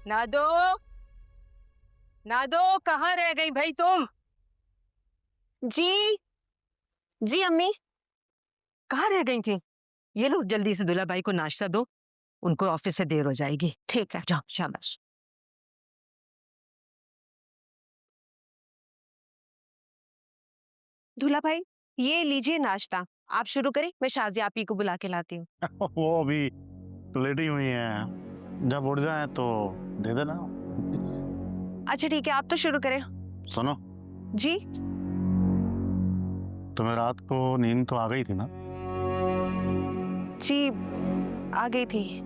नादो, नादो कहाँ रह गई भाई तुम? जी। जी अम्मी। कहाँ रह गई थी? ये लो जल्दी से दुल्हा भाई को नाश्ता दो, उनको ऑफिस से देर हो जाएगी। ठीक है। जाओ, शाबाश। दूल्हा भाई, ये लीजिए नाश्ता। आप शुरू करें, मैं शाजिया आपी को बुला के लाती हूँ। वो अभी लेटी हुई है, जब उठ जाए तो दे देना। अच्छा ठीक है, आप तो शुरू करें। सुनो, जी। तुम्हें रात को नींद तो आ गई थी ना? जी आ गई थी।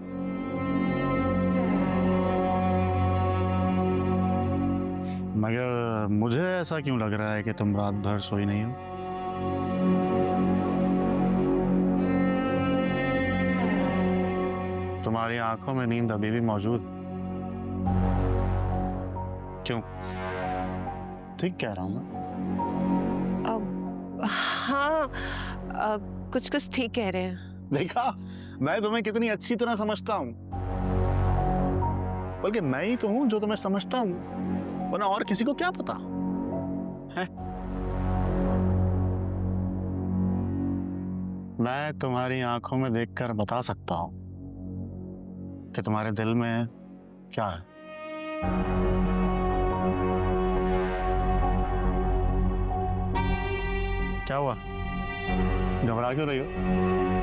मगर मुझे ऐसा क्यों लग रहा है कि तुम रात भर सोई नहीं हो? तुम्हारी आंखों में नींद अभी भी मौजूद। क्यों? ठीक कह रहा हूं ना? हाँ, कुछ कुछ ठीक कह रहे हैं। देखा, मैं तुम्हें कितनी अच्छी तरह समझता हूं। बल्कि मैं ही तो हूं जो तुम्हें समझता हूं, वरना और किसी को क्या पता है? मैं तुम्हारी आंखों में देखकर बता सकता हूं कि तुम्हारे दिल में क्या है। क्या हुआ? घबरा क्यों रही हो?